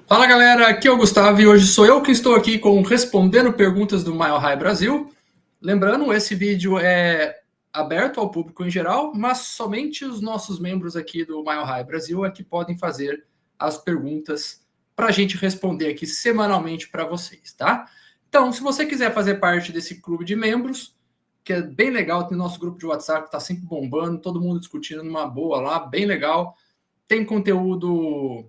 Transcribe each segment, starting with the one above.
Fala galera, aqui é o Gustavo e hoje sou eu que estou aqui com Respondendo Perguntas do Mile High Brasil. Lembrando, esse vídeo é aberto ao público em geral, mas somente os nossos membros aqui do Mile High Brasil é que podem fazer as perguntas para a gente responder aqui semanalmente para vocês, tá? Então, se você quiser fazer parte desse clube de membros, que é bem legal, tem nosso grupo de WhatsApp que está sempre bombando, todo mundo discutindo numa boa lá, bem legal. Tem conteúdo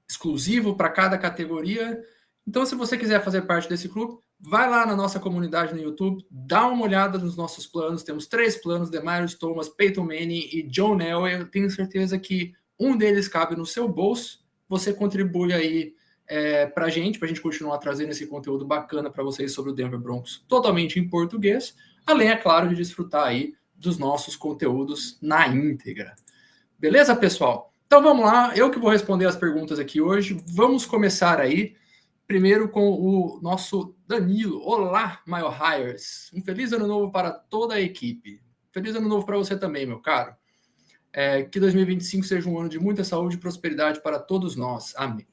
exclusivo para cada categoria. Então, se você quiser fazer parte desse clube, vai lá na nossa comunidade no YouTube, dá uma olhada nos nossos planos. Temos 3 planos: Demaryius Thomas, Peyton Manning e John Elway. Eu tenho certeza que um deles cabe no seu bolso. Você contribui aí para a gente continuar trazendo esse conteúdo bacana para vocês sobre o Denver Broncos, totalmente em português, além, é claro, de desfrutar aí dos nossos conteúdos na íntegra. Beleza, pessoal? Então vamos lá, eu que vou responder as perguntas aqui hoje. Vamos começar aí, primeiro com o nosso Danilo. Olá, Mile Highers. Um feliz ano novo para toda a equipe. Feliz ano novo para você também, meu caro. Que 2025 seja um ano de muita saúde e prosperidade para todos nós. Amém.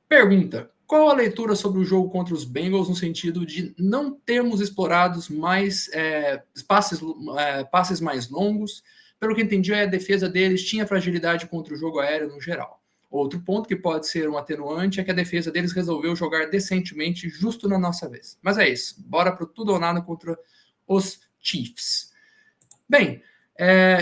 Pergunta: qual a leitura sobre o jogo contra os Bengals no sentido de não termos explorados mais passes mais longos? Pelo que entendi, a defesa deles tinha fragilidade contra o jogo aéreo no geral. Outro ponto que pode ser um atenuante é que a defesa deles resolveu jogar decentemente justo na nossa vez. Mas é isso. Bora pro tudo ou nada contra os Chiefs. Bem,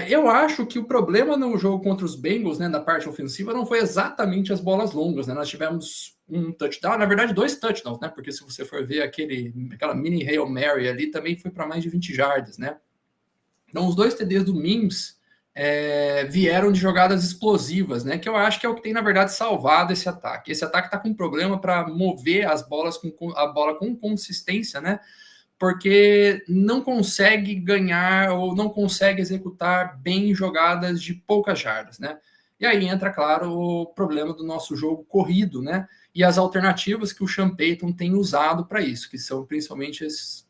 eu acho que o problema no jogo contra os Bengals, né, da parte ofensiva, não foi exatamente as bolas longas, né? Nós tivemos um touchdown, na verdade 2 touchdowns, né? Porque se você for ver aquela mini Hail Mary ali, também foi para mais de 20 jardas, né? Então, os 2 TDs do Mims vieram de jogadas explosivas, né? Que eu acho que é o que tem, na verdade, salvado esse ataque. Esse ataque está com problema para mover a bola com consistência, né? Porque não consegue ganhar ou não consegue executar bem jogadas de poucas jardas, né? E aí entra, claro, o problema do nosso jogo corrido, né? E as alternativas que o Sean Payton tem usado para isso, que são principalmente esses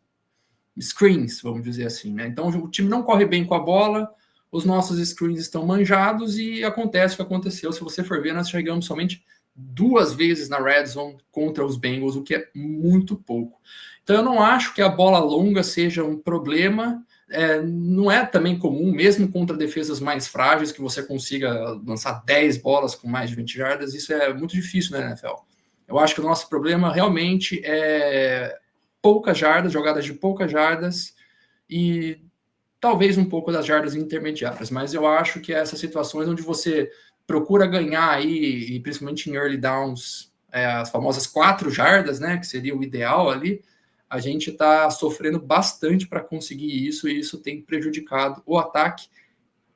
screens, vamos dizer assim, né? Então o time não corre bem com a bola, os nossos screens estão manjados e acontece o que aconteceu. Se você for ver, nós chegamos somente 2 vezes na red zone contra os Bengals, o que é muito pouco. Então eu não acho que a bola longa seja um problema. Não é também comum, mesmo contra defesas mais frágeis, que você consiga lançar 10 bolas com mais de 20 jardas. Isso é muito difícil na NFL. Eu acho que o nosso problema realmente é poucas jardas, jogadas de poucas jardas e talvez um pouco das jardas intermediárias, mas eu acho que essas situações onde você procura ganhar aí, e principalmente em early downs, as famosas 4 jardas, né, que seria o ideal ali, a gente está sofrendo bastante para conseguir isso, e isso tem prejudicado o ataque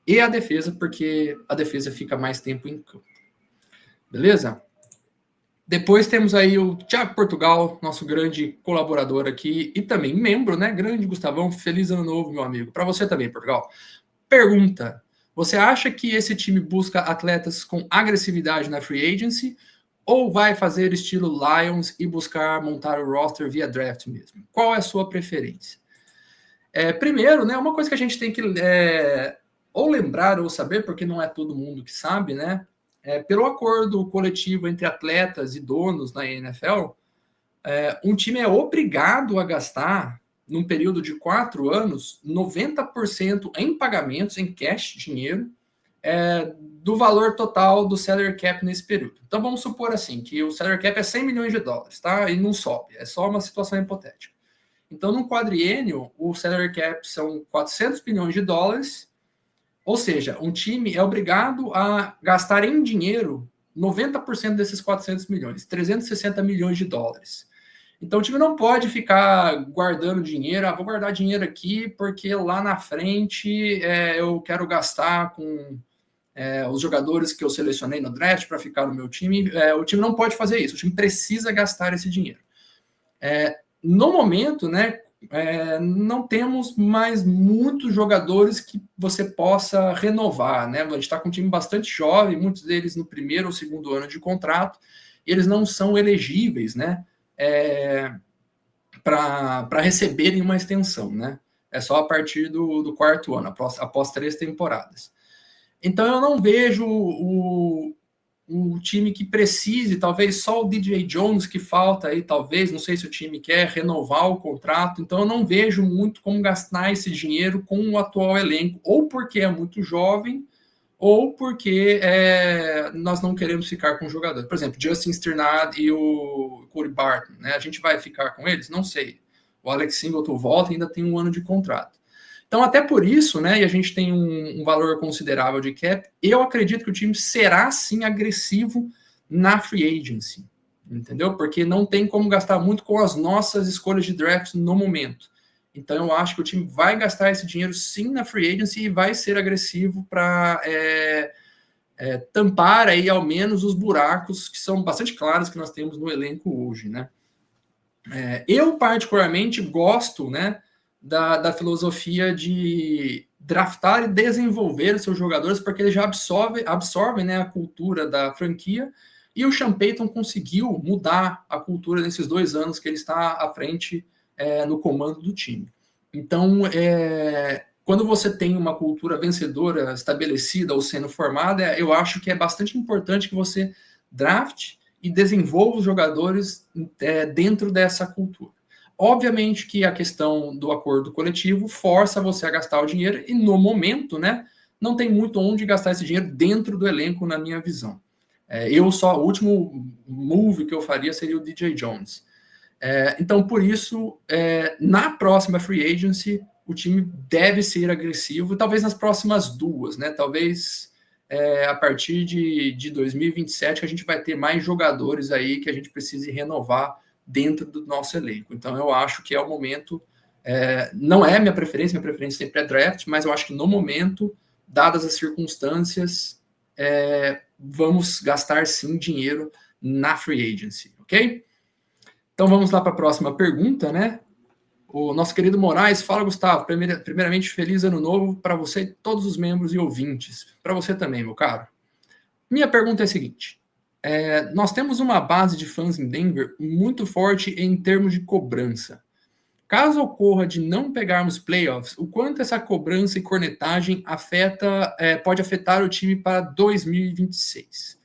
e a defesa, porque a defesa fica mais tempo em campo. Beleza? Depois temos aí o Thiago Portugal, nosso grande colaborador aqui e também membro, né? Grande Gustavão, feliz ano novo, meu amigo. Para você também, Portugal. Pergunta: você acha que esse time busca atletas com agressividade na free agency ou vai fazer estilo Lions e buscar montar o roster via draft mesmo? Qual é a sua preferência? Primeiro, né? Uma coisa que a gente tem que ou lembrar ou saber, porque não é todo mundo que sabe, né? Pelo acordo coletivo entre atletas e donos na NFL, um time é obrigado a gastar, num período de 4 anos, 90% em pagamentos, em cash, dinheiro, do valor total do salary cap nesse período. Então vamos supor assim, que o salary cap é 100 milhões de dólares, tá? E não sobe, é só uma situação hipotética. Então, num quadriênio, o salary cap são 400 milhões de dólares. Ou seja, um time é obrigado a gastar em dinheiro 90% desses 400 milhões, 360 milhões de dólares. Então o time não pode ficar guardando dinheiro, vou guardar dinheiro aqui porque lá na frente eu quero gastar com os jogadores que eu selecionei no draft para ficar no meu time. O time não pode fazer isso, o time precisa gastar esse dinheiro. No momento, né, não temos mais muitos jogadores que você possa renovar, né? A gente está com um time bastante jovem, muitos deles no primeiro ou segundo ano de contrato, e eles não são elegíveis, né? Para receberem uma extensão, né? É só a partir do 4º ano, após 3 temporadas. Então eu não vejo um time que precise, talvez só o DJ Jones que falta aí, talvez, não sei se o time quer renovar o contrato, então eu não vejo muito como gastar esse dinheiro com o atual elenco, ou porque é muito jovem, ou porque nós não queremos ficar com o jogador. Por exemplo, Justin Strnad e o Cody Barton, né? A gente vai ficar com eles? Não sei. O Alex Singleton volta e ainda tem 1 ano de contrato. Então, até por isso, né, e a gente tem um valor considerável de cap, eu acredito que o time será, sim, agressivo na free agency, entendeu? Porque não tem como gastar muito com as nossas escolhas de draft no momento. Então, eu acho que o time vai gastar esse dinheiro, sim, na free agency e vai ser agressivo para tampar aí, ao menos, os buracos que são bastante claros que nós temos no elenco hoje, né? Eu, particularmente, gosto, né, da filosofia de draftar e desenvolver os seus jogadores, porque eles já absorvem, né, a cultura da franquia, e o Sean Payton conseguiu mudar a cultura nesses 2 anos que ele está à frente no comando do time. Então, quando você tem uma cultura vencedora estabelecida ou sendo formada, eu acho que é bastante importante que você drafte e desenvolva os jogadores dentro dessa cultura. Obviamente que a questão do acordo coletivo força você a gastar o dinheiro e, no momento, né, não tem muito onde gastar esse dinheiro dentro do elenco, na minha visão. O último move que eu faria seria o DJ Jones. Então, por isso, na próxima free agency, o time deve ser agressivo, talvez nas próximas 2, né? Talvez a partir de 2027 que a gente vai ter mais jogadores aí que a gente precise renovar dentro do nosso elenco. Então, eu acho que é o momento. Não é minha preferência sempre é draft, mas eu acho que no momento, dadas as circunstâncias, vamos gastar sim dinheiro na free agency, ok? Então vamos lá para a próxima pergunta, né? O nosso querido Moraes, fala, Gustavo. Primeiramente, feliz ano novo para você e todos os membros e ouvintes. Para você também, meu caro. Minha pergunta é a seguinte: nós temos uma base de fãs em Denver muito forte em termos de cobrança. Caso ocorra de não pegarmos playoffs, o quanto essa cobrança e cornetagem pode afetar o time para 2026?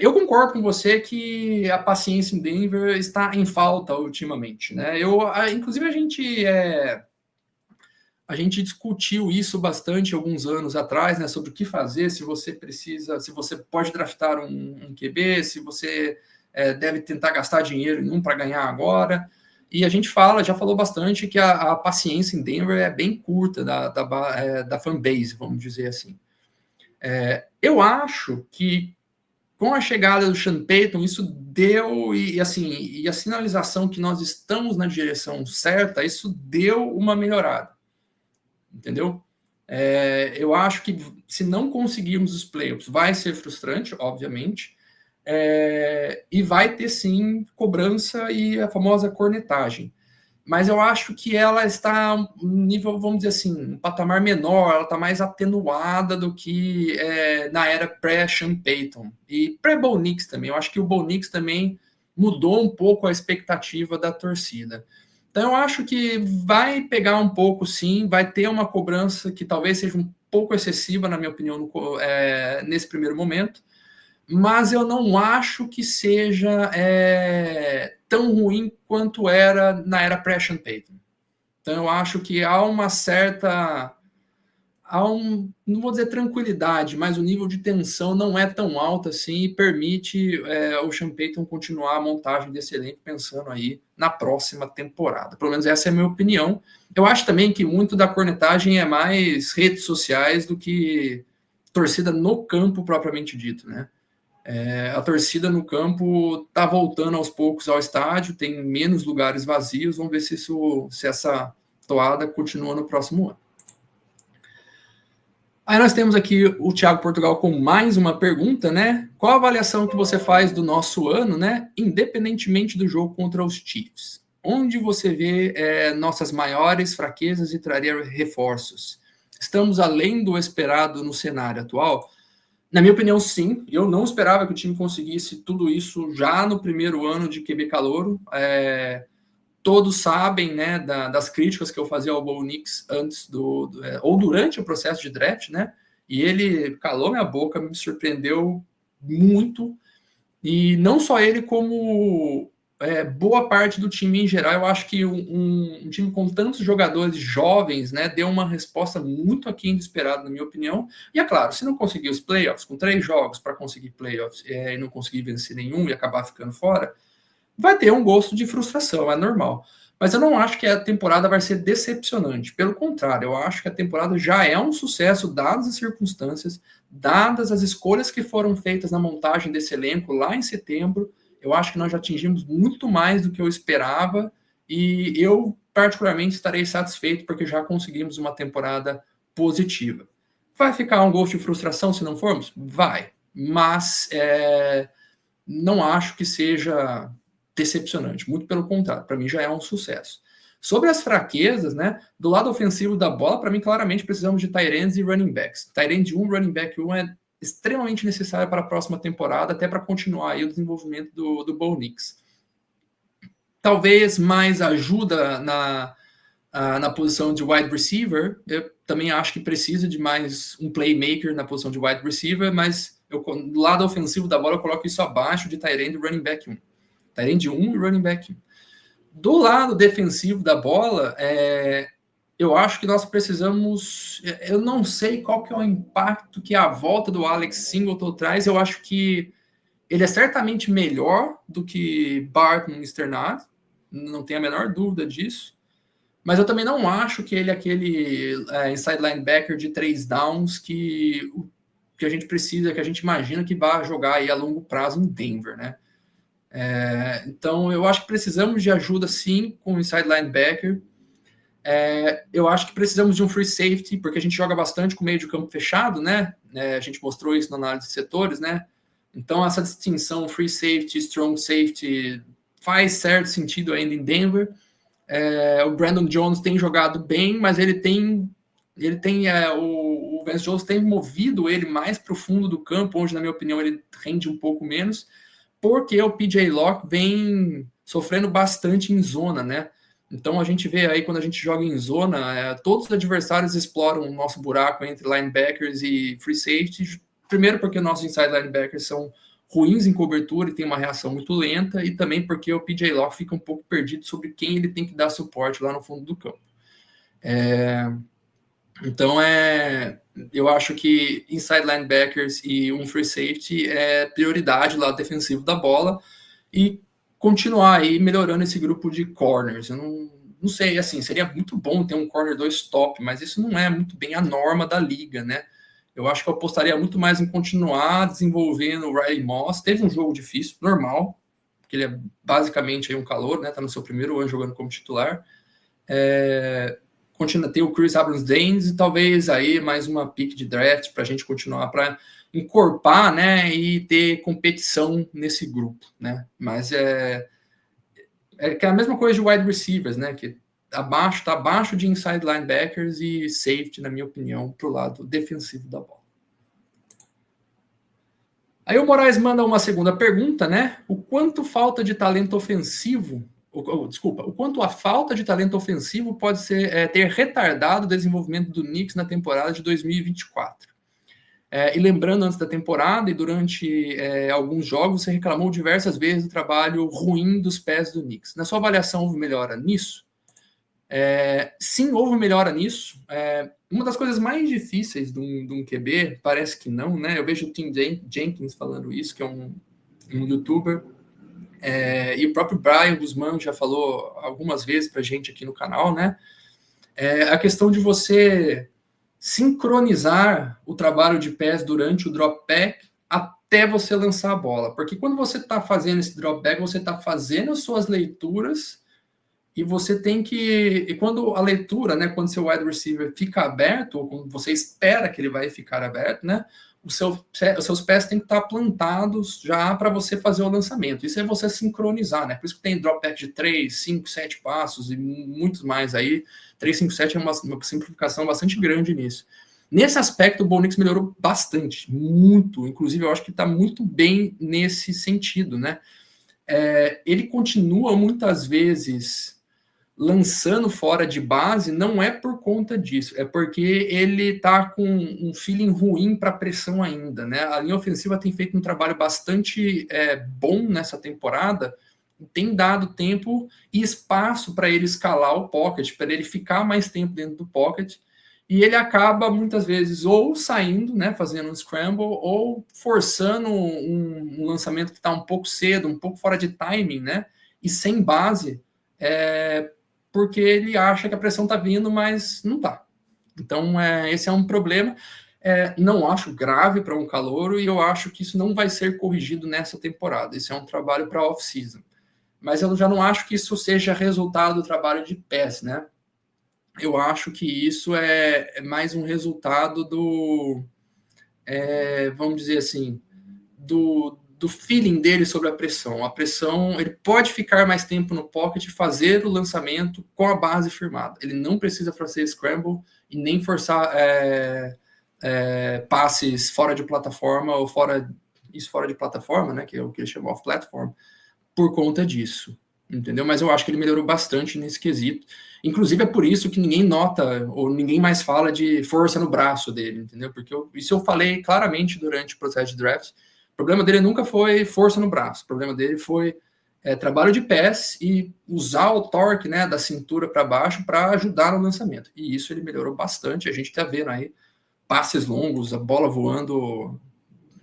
Eu concordo com você que a paciência em Denver está em falta ultimamente, né? Inclusive, a gente discutiu isso bastante alguns anos atrás, né? Sobre o que fazer, se você pode draftar um QB, se você deve tentar gastar dinheiro em para ganhar agora. E a gente já falou bastante que a paciência em Denver é bem curta da fanbase, vamos dizer assim. Eu acho que com a chegada do Sean Payton, isso deu, e a sinalização que nós estamos na direção certa, isso deu uma melhorada, entendeu? Eu acho que se não conseguirmos os playoffs, vai ser frustrante, obviamente, e vai ter sim cobrança e a famosa cornetagem. Mas eu acho que ela está um nível, vamos dizer assim, um patamar menor, ela está mais atenuada do que na era pré-Sean Payton. E pré-Bo Nix também. Eu acho que o Bo Nix também mudou um pouco a expectativa da torcida. Então eu acho que vai pegar um pouco, sim, vai ter uma cobrança que talvez seja um pouco excessiva, na minha opinião, nesse primeiro momento. Mas eu não acho que seja tão ruim quanto era na era pré-Sean Payton. Então eu acho que há uma certa... não vou dizer tranquilidade, mas o nível de tensão não é tão alto assim e permite o Sean Payton continuar a montagem desse elenco pensando aí na próxima temporada. Pelo menos essa é a minha opinião. Eu acho também que muito da cornetagem é mais redes sociais do que torcida no campo propriamente dito, né? A torcida no campo está voltando aos poucos ao estádio, tem menos lugares vazios. Vamos ver se essa toada continua no próximo ano. Aí nós temos aqui o Thiago Portugal com mais uma pergunta, né? Qual a avaliação que você faz do nosso ano, né? Independentemente do jogo contra os Chiefs? Onde você vê nossas maiores fraquezas e traria reforços? Estamos além do esperado no cenário atual? Na minha opinião, sim. Eu não esperava que o time conseguisse tudo isso já no primeiro ano de QB calouro. Todos sabem, né, das críticas que eu fazia ao Bo Nix antes ou durante o processo de draft, né? E ele calou minha boca, me surpreendeu muito, e não só ele, como boa parte do time em geral. Eu acho que um time com tantos jogadores jovens, né, deu uma resposta muito aquém do esperado, na minha opinião. E é claro, se não conseguir os playoffs, com 3 jogos para conseguir playoffs e não conseguir vencer nenhum e acabar ficando fora, vai ter um gosto de frustração, é normal. Mas eu não acho que a temporada vai ser decepcionante. Pelo contrário, eu acho que a temporada já é um sucesso, dadas as circunstâncias, dadas as escolhas que foram feitas na montagem desse elenco lá em setembro. Eu acho que nós já atingimos muito mais do que eu esperava e eu, particularmente, estarei satisfeito porque já conseguimos uma temporada positiva. Vai ficar um gosto de frustração se não formos? Vai. Mas não acho que seja decepcionante, muito pelo contrário, para mim já é um sucesso. Sobre as fraquezas, né, do lado ofensivo da bola, para mim claramente precisamos de tight ends e running backs. Tight end 1, running back 1 é extremamente necessário para a próxima temporada, até para continuar aí o desenvolvimento do Bo Nix. Talvez mais ajuda na posição de wide receiver. Eu também acho que precisa de mais um playmaker na posição de wide receiver, mas do lado ofensivo da bola eu coloco isso abaixo de tight end e running back 1. Tight end 1 e running back 1. Do lado defensivo da bola, eu acho que nós precisamos... Eu não sei qual que é o impacto que a volta do Alex Singleton traz. Eu acho que ele é certamente melhor do que Barton Sternad, não tenho a menor dúvida disso. Mas eu também não acho que ele é aquele inside linebacker de 3 downs que a gente precisa, que a gente imagina que vai jogar aí a longo prazo em Denver, né? Então, eu acho que precisamos de ajuda, sim, com o inside linebacker. Eu acho que precisamos de um free safety, porque a gente joga bastante com meio de campo fechado, né? A gente mostrou isso na análise de setores, né? Então, essa distinção free safety, strong safety, faz certo sentido ainda em Denver. O Brandon Jones tem jogado bem, mas o Vance Joseph tem movido ele mais para o fundo do campo, onde, na minha opinião, ele rende um pouco menos, porque o PJ Locke vem sofrendo bastante em zona, né? Então a gente vê aí, quando a gente joga em zona, todos os adversários exploram o nosso buraco entre linebackers e free safety, primeiro porque nossos inside linebackers são ruins em cobertura e tem uma reação muito lenta, e também porque o PJ Locke fica um pouco perdido sobre quem ele tem que dar suporte lá no fundo do campo. Então, eu acho que inside linebackers e um free safety é prioridade lá defensivo da bola, e continuar aí melhorando esse grupo de corners. Eu não sei, assim, seria muito bom ter um corner 2 top, mas isso não é muito bem a norma da liga, né? Eu acho que eu apostaria muito mais em continuar desenvolvendo o Riley Moss. Teve um jogo difícil, normal, porque ele é basicamente aí um calouro, né? Tá no seu primeiro ano jogando como titular. Continua, tem o Chris Abrams-Daines e talvez aí mais uma pick de draft para a gente continuar, para encorpar, né, e ter competição nesse grupo, né? Mas é a mesma coisa de wide receivers, né? Que tá abaixo de inside linebackers e safety, na minha opinião, para o lado defensivo da bola. Aí o Moraes manda uma segunda pergunta, né? O quanto falta de talento ofensivo, o quanto a falta de talento ofensivo pode ter retardado o desenvolvimento do Knicks na temporada de 2024. E lembrando, antes da temporada e durante alguns jogos, você reclamou diversas vezes do trabalho ruim dos pés do Knicks. Na sua avaliação, houve melhora nisso? Sim, houve melhora nisso. Uma das coisas mais difíceis de um QB, parece que não, né? Eu vejo o Tim Jenkins falando isso, que é um youtuber, e o próprio Brian Guzmán já falou algumas vezes pra gente aqui no canal, né? A questão de você sincronizar o trabalho de pés durante o drop back até você lançar a bola. Porque quando você está fazendo esse drop back, você está fazendo as suas leituras e você tem que... E quando a leitura, né, quando seu wide receiver fica aberto, ou quando você espera que ele vai ficar aberto, né, os seus pés têm que estar plantados já para você fazer o lançamento. Isso é você sincronizar, né? Por isso que tem drop back de 3, 5, 7 passos e muitos mais aí. 3, 5, 7 é uma simplificação bastante grande nisso. Nesse aspecto, o Bo Nix melhorou bastante, muito. Inclusive, eu acho que está muito bem nesse sentido, né? Ele continua muitas vezes lançando fora de base, não é por conta disso, é porque ele está com um feeling ruim para pressão ainda, né? A linha ofensiva tem feito um trabalho bastante bom nessa temporada, tem dado tempo e espaço para ele escalar o pocket, para ele ficar mais tempo dentro do pocket, e ele acaba muitas vezes ou saindo, né, fazendo um scramble, ou forçando um lançamento que está um pouco cedo, um pouco fora de timing, né, e sem base, porque ele acha que a pressão está vindo, mas não está. Então, esse é um problema. Não acho grave para um calouro, e eu acho que isso não vai ser corrigido nessa temporada. Isso é um trabalho para off-season. Mas eu já não acho que isso seja resultado do trabalho de pés, né? Eu acho que isso é mais um resultado vamos dizer assim, do feeling dele sobre a pressão. A pressão, ele pode ficar mais tempo no pocket e fazer o lançamento com a base firmada. Ele não precisa fazer scramble e nem forçar passes fora de plataforma ou fora de plataforma, né, que é o que ele chama off-platform, por conta disso, entendeu? Mas eu acho que ele melhorou bastante nesse quesito. Inclusive é por isso que ninguém nota ou ninguém mais fala de força no braço dele, entendeu? Porque isso eu falei claramente durante o processo de draft. O problema dele nunca foi força no braço. O problema dele foi trabalho de pés e usar o torque, né, da cintura para baixo para ajudar no lançamento. E isso ele melhorou bastante. A gente está vendo aí passes longos, a bola voando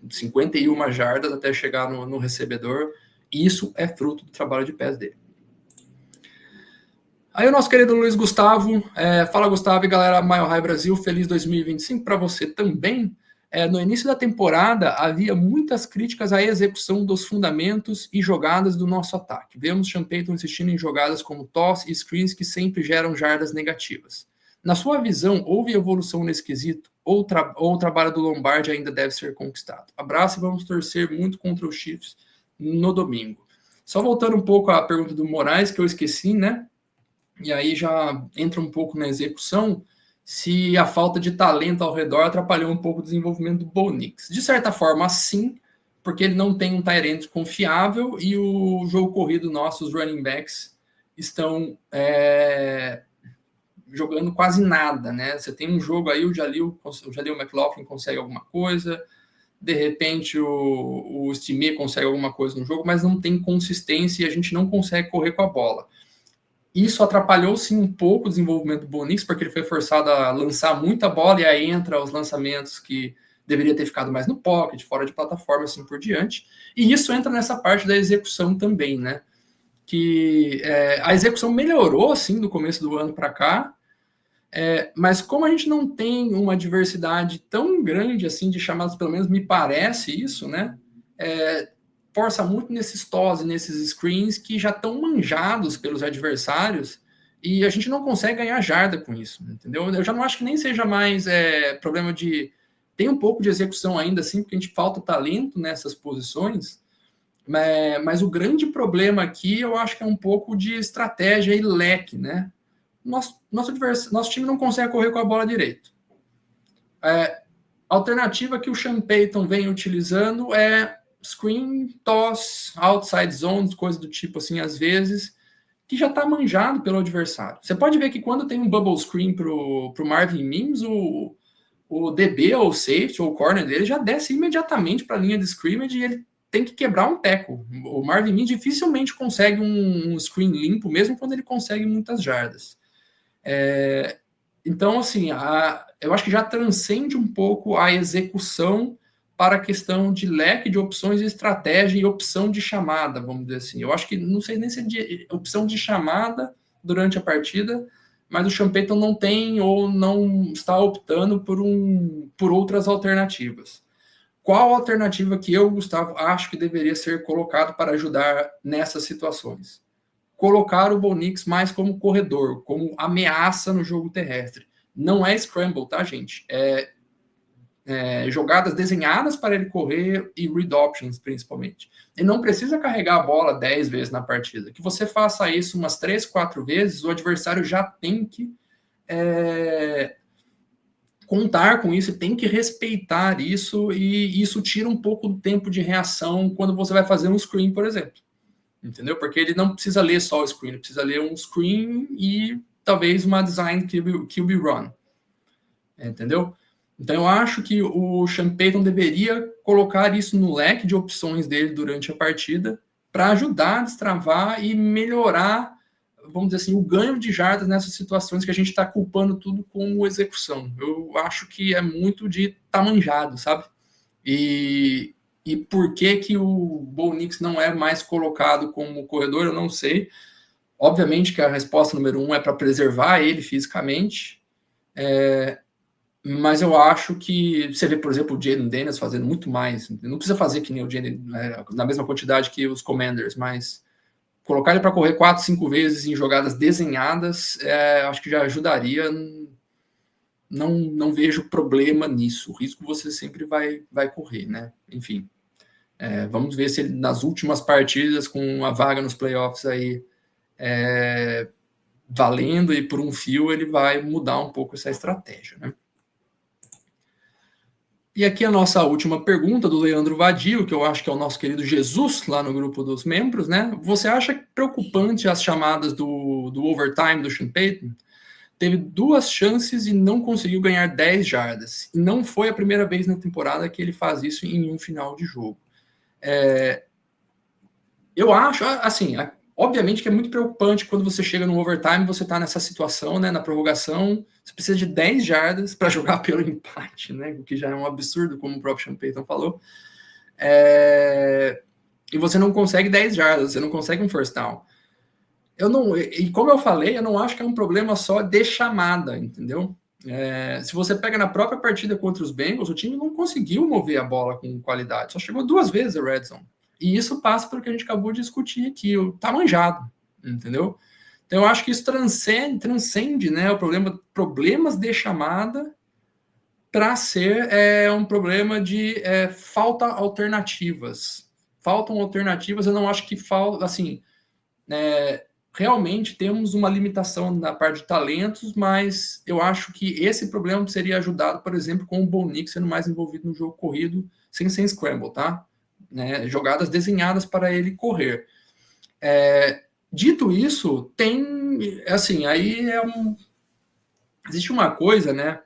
51 jardas até chegar no recebedor. Isso é fruto do trabalho de pés dele. Aí o nosso querido Luiz Gustavo, fala Gustavo e galera Mile High Brasil, feliz 2025 para você também. No início da temporada havia muitas críticas à execução dos fundamentos e jogadas do nosso ataque. Vemos Sean Payton insistindo em jogadas como toss e screens que sempre geram jardas negativas. Na sua visão, houve evolução nesse quesito ou o trabalho do Lombardi ainda deve ser conquistado? Abraço e vamos torcer muito contra os Chiefs no domingo. Só voltando um pouco à pergunta do Moraes, que eu esqueci, né? E aí já entra um pouco na execução, se a falta de talento ao redor atrapalhou um pouco o desenvolvimento do Bo Nix. De certa forma, sim, porque ele não tem um tight end confiável e o jogo corrido nosso, os running backs, estão jogando quase nada, né? Você tem um jogo aí, o Jalil McLaughlin consegue alguma coisa, de repente o Stime consegue alguma coisa no jogo, mas não tem consistência e a gente não consegue correr com a bola. Isso atrapalhou sim um pouco o desenvolvimento do Bo Nix, porque ele foi forçado a lançar muita bola e aí entra os lançamentos que deveria ter ficado mais no pocket, fora de plataforma, assim por diante. E isso entra nessa parte da execução também, né? Que a execução melhorou, assim, do começo do ano para cá, mas como a gente não tem uma diversidade tão grande assim de chamadas, pelo menos me parece isso, né? Força muito nesses toss e nesses screens que já estão manjados pelos adversários e a gente não consegue ganhar jarda com isso, entendeu? Eu já não acho que nem seja mais problema de... Tem um pouco de execução ainda, assim, porque a gente falta talento nessas posições, mas o grande problema aqui eu acho que é um pouco de estratégia e leque, né? Nosso time não consegue correr com a bola direito. A alternativa que o Sean Payton vem utilizando é screen, toss, outside zones, coisa do tipo assim, às vezes, que já está manjado pelo adversário. Você pode ver que quando tem um bubble screen para o Marvin Mims, o DB ou o safety ou o corner dele já desce imediatamente para a linha de scrimmage e ele tem que quebrar um teco. O Marvin Mims dificilmente consegue um screen limpo, mesmo quando ele consegue muitas jardas. Então, assim, eu acho que já transcende um pouco a execução para a questão de leque de opções de estratégia e opção de chamada, vamos dizer assim. Eu acho que, não sei nem se é de opção de chamada durante a partida, mas o Sean Payton não tem ou não está optando por outras alternativas. Qual alternativa que eu, Gustavo, acho que deveria ser colocado para ajudar nessas situações? Colocar o Bo Nix mais como corredor, como ameaça no jogo terrestre. Não é scramble, tá, gente? Jogadas desenhadas para ele correr e read options, principalmente. Ele não precisa carregar a bola 10 vezes na partida. Que você faça isso umas 3, 4 vezes, o adversário já tem que contar com isso, tem que respeitar isso, e isso tira um pouco do tempo de reação quando você vai fazer um screen, por exemplo. entendeu? Porque ele não precisa ler só o screen, ele precisa ler um screen e talvez uma design QB run, entendeu? Então eu acho que o Sean Payton deveria colocar isso no leque de opções dele durante a partida para ajudar a destravar e melhorar, vamos dizer assim, o ganho de jardas nessas situações que a gente está culpando tudo como execução. Eu acho que é muito de tá manjado, sabe? E por que o Bo Nix não é mais colocado como corredor, eu não sei. Obviamente que a resposta número 1 é para preservar ele fisicamente, mas eu acho que você vê, por exemplo, o Jayden Daniels fazendo muito mais. Não precisa fazer que nem o Jayden, na mesma quantidade que os Commanders, mas colocar ele para correr 4, 5 vezes em jogadas desenhadas, acho que já ajudaria. Não vejo problema nisso. O risco você sempre vai correr, né? Enfim, vamos ver se ele, nas últimas partidas, com a vaga nos playoffs aí valendo e por um fio, ele vai mudar um pouco essa estratégia, né? E aqui a nossa última pergunta do Leandro Vadio, que eu acho que é o nosso querido Jesus lá no grupo dos membros, né? Você acha preocupante as chamadas do overtime do Sean Payton? Teve 2 chances e não conseguiu ganhar 10 jardas. E não foi a primeira vez na temporada que ele faz isso em um final de jogo. Eu acho, assim, obviamente que é muito preocupante quando você chega no overtime, você está nessa situação, né, na prorrogação, você precisa de 10 jardas para jogar pelo empate, né, o que já é um absurdo, como o próprio Sean Payton falou. E você não consegue 10 jardas, você não consegue um first down. E como eu falei, eu não acho que é um problema só de chamada, entendeu? Se você pega na própria partida contra os Bengals, o time não conseguiu mover a bola com qualidade, só chegou 2 vezes a red zone. E isso passa pelo que a gente acabou de discutir aqui, tá manjado, entendeu? Então eu acho que isso transcende, né, o problemas de chamada para ser um problema de falta alternativas. Faltam alternativas, eu não acho que falta, assim, realmente temos uma limitação na parte de talentos, mas eu acho que esse problema seria ajudado, por exemplo, com o Bo Nix sendo mais envolvido no jogo corrido, sem scramble, tá? Né? Jogadas desenhadas para ele correr. Dito isso, tem, assim, aí existe uma coisa, né,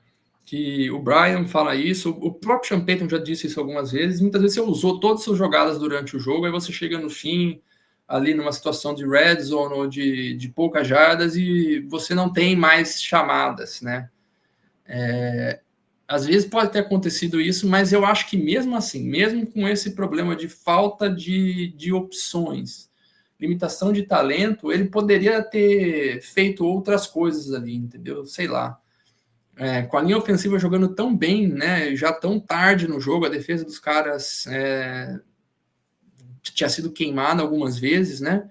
que o Brian fala isso, o próprio Sean Payton já disse isso algumas vezes, muitas vezes você usou todas as suas jogadas durante o jogo, aí você chega no fim, ali numa situação de red zone ou de poucas jardas e você não tem mais chamadas, né? Às vezes pode ter acontecido isso, mas eu acho que mesmo assim, mesmo com esse problema de falta de opções, limitação de talento, ele poderia ter feito outras coisas ali, entendeu? Sei lá. Com a linha ofensiva jogando tão bem, né? Já tão tarde no jogo, a defesa dos caras tinha sido queimada algumas vezes, né?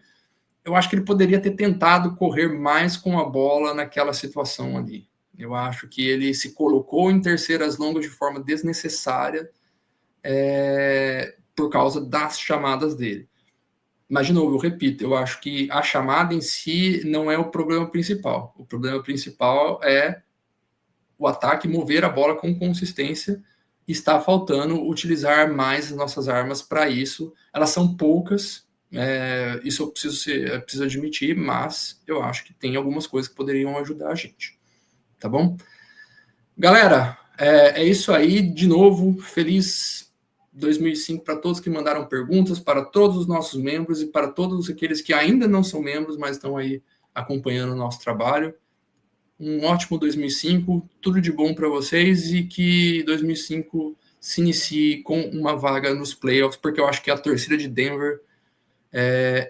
Eu acho que ele poderia ter tentado correr mais com a bola naquela situação ali. Eu acho que ele se colocou em terceiras longas de forma desnecessária por causa das chamadas dele. Mas, de novo, eu repito, eu acho que a chamada em si não é o problema principal. O problema principal é o ataque mover a bola com consistência. Está faltando utilizar mais as nossas armas para isso. Elas são poucas, isso eu preciso admitir, mas eu acho que tem algumas coisas que poderiam ajudar a gente. Tá bom? Galera, é isso aí. De novo, feliz 2005 para todos que mandaram perguntas, para todos os nossos membros e para todos aqueles que ainda não são membros, mas estão aí acompanhando o nosso trabalho. Um ótimo 2005, tudo de bom para vocês e que 2005 se inicie com uma vaga nos playoffs, porque eu acho que a torcida de Denver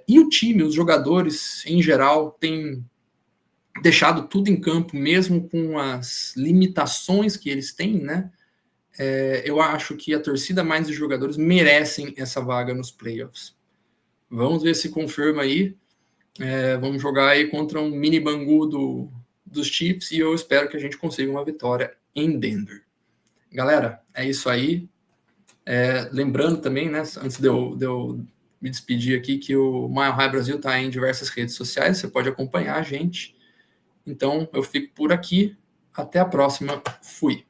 e o time, os jogadores em geral, têm deixado tudo em campo, mesmo com as limitações que eles têm, né? Eu acho que a torcida mais os jogadores merecem essa vaga nos playoffs. Vamos ver se confirma aí. Vamos jogar aí contra um mini Bangu dos Chiefs e eu espero que a gente consiga uma vitória em Denver. Galera, é isso aí. Lembrando também, né, antes de eu me despedir aqui, que o Mile High Brasil está em diversas redes sociais, você pode acompanhar a gente. Então, eu fico por aqui. Até a próxima. Fui.